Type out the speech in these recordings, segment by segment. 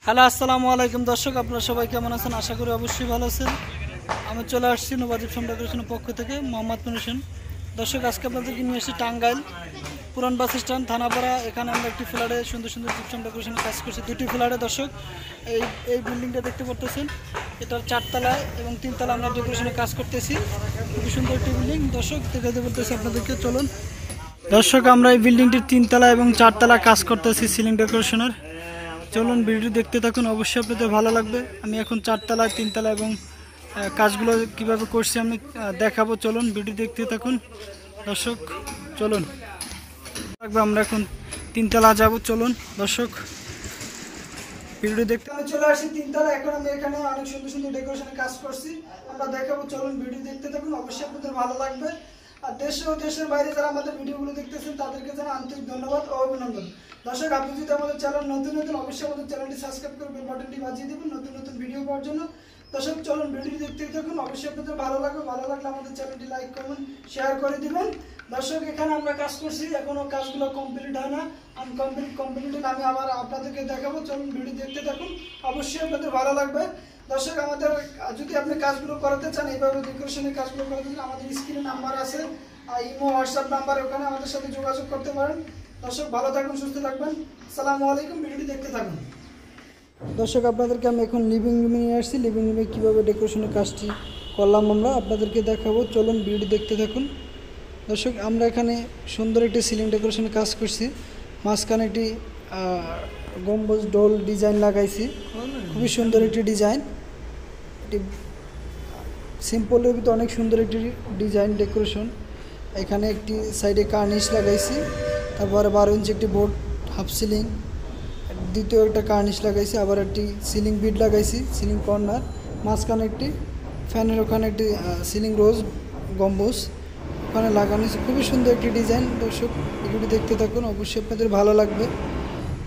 Hello আসসালামু আলাইকুম দর্শক, আপনারা সবাই কেমন আছেন? আশা করি অবশ্যই ভালো আছেন। আমি চলে আসছি নবাজিব সোম ডেকোরেশনের পক্ষ থেকে, মোহাম্মদ মনিশন। দর্শক, আজকে আপনাদেরকে নিয়ে এসেছি টাঙ্গাইল পুরান বাস স্ট্যান্ড থানাপাড়া। এখানে আমরা একটি ফ্ল্যাটে সুন্দর সুন্দর জিপসাম ডেকোরেশনের কাজ করছি, দুটি ফ্ল্যাটে। দর্শক, এই বিল্ডিংটা দেখতে পারতেছেন, এটার 4 তলায় এবং 3 তলা আমরা ডেকোরেশনের কাজ করতেছি। খুবই সুন্দর একটি বিল্ডিং দর্শক, দেখাতে পারতেছি আপনাদেরকে। চলুন দর্শক, আমরা এই বিল্ডিংটির 3 তলা এবং 4 তলা কাজ করতেছি সিলিং ডেকোরেশনের। চলুন ভিডিও দেখতে থাকুন, অবশ্যই আপনাদের ভালো লাগবে। আমি এখন 4 তলায় 3 তলা এবং কাজগুলো কিভাবে করছি আমি দেখাবো। চলুন ভিডিও দেখতে থাকুন দর্শক। চলুন আমরা এখন 3 তলা যাব। চলুন দর্শক ভিডিও দেখতে। আমি চলে আসি 3 তলা। এখন আমি এখানে অনেক সুন্দর সুন্দর ডেকোরেশনের কাজ করছি, আমরা দেখাবো। চলুন ভিডিও দেখতে থাকুন, অবশ্যই আপনাদের ভালো লাগবে। আর দেশে ও দেশের বাইরে যারা আমাদের ভিডিওগুলো দেখতেছেন তাদেরকে জানাই আন্তরিক ধন্যবাদ ও অভিনন্দন। দর্শক, আপনি যদি আমাদের চ্যানেল নতুন অবশ্যই আমাদের চ্যানেলটি সাবস্ক্রাইব করে বেল বাটনটি বাজিয়ে দেবেন নতুন ভিডিও পাওয়ার জন্য। দর্শক চলুন ভিডিও দেখতে থাকুন, অবশ্যই আপনাদের ভালো লাগবে। ভালো লাগলে আমাদের চ্যানেলটি লাইক করবেন, শেয়ার করে দিবেন। দর্শক, এখানে আমরা কাজ করছি, এখনো কাজগুলো কমপ্লিট হয় না। কমপ্লিট আমি আবার আপনাদেরকে দেখাবো। চলুন ভিডিও দেখতে থাকুন, অবশ্যই আপনাদের ভালো লাগবে। দর্শক, আমাদের যদি আপনি কাজগুলো করাতে চান, এইভাবে ডেকোরেশনের কাজগুলো করাতে চান, আমাদের স্ক্রিনে নাম্বার আছে, ইমো হোয়াটসঅ্যাপ নাম্বার, ওখানে আমাদের সাথে যোগাযোগ করতে পারেন। দর্শক ভালো থাকুন, সুস্থ থাকবেন। আসসালামু আলাইকুম। ভিডিওটি দেখতে থাকুন। দর্শক, আপনাদেরকে আমি এখন লিভিং রুমে নিয়ে আসছি। লিভিং রুমে কীভাবে ডেকোরেশনের কাজটি করলাম আমরা আপনাদেরকে দেখাবো। চলুন ভিডিও দেখতে থাকুন। দর্শক, আমরা এখানে সুন্দর একটি সিলিং ডেকোরেশনের কাজ করছি। মাঝখানে একটি গম্বুজ ডোল ডিজাইন লাগাইছি, খুবই সুন্দর একটি ডিজাইন। এটি সিম্পলের ভিতরে অনেক সুন্দর একটি ডিজাইন ডেকোরেশন। এখানে একটি সাইডে কার্নিশ লাগাইছি, তারপরে 12 ইঞ্চি একটি বোর্ড হাফ সিলিং, দ্বিতীয় একটা কার্নিশ লাগাইছি, আবার একটি সিলিং বিড লাগাইছি, সিলিং কর্নার, মাঝখানে একটি ফ্যানের ওখানে একটি সিলিং রোজ গম্বুজ ওখানে লাগানো হয়েছে। খুবই সুন্দর একটি ডিজাইন। দর্শক এগুলি দেখতে থাকুন, অবশ্যই আপনাদের ভালো লাগবে।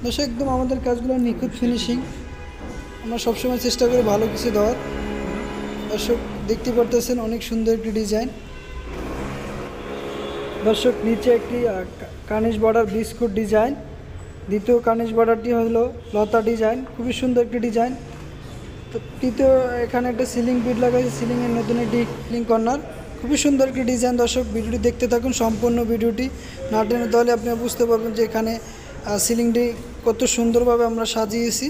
দর্শক, একদম আমাদের কাজগুলো নিখুঁত ফিনিশিং, আমরা সবসময় চেষ্টা করি ভালো কিছু দেওয়ার। দর্শক দেখতে পারতেছেন অনেক সুন্দর একটি ডিজাইন। দর্শক, নিচে একটি কার্নিশ বর্ডার বিস্কুট ডিজাইন, দ্বিতীয় কার্নিশ বর্ডারটি হলো লতা ডিজাইন, খুবই সুন্দর একটি ডিজাইন। তো তৃতীয় এখানে একটা সিলিং বিড লাগাইছে, সিলিংয়ের নতুন একটি সিলিং কর্নার, খুবই সুন্দর একটি ডিজাইন। দর্শক ভিডিওটি দেখতে থাকুন, সম্পূর্ণ ভিডিওটি না টেনে তাহলে আপনি বুঝতে পারবেন যে এখানে সিলিংটি কত সুন্দরভাবে আমরা সাজিয়েছি।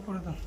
উপরে দাও।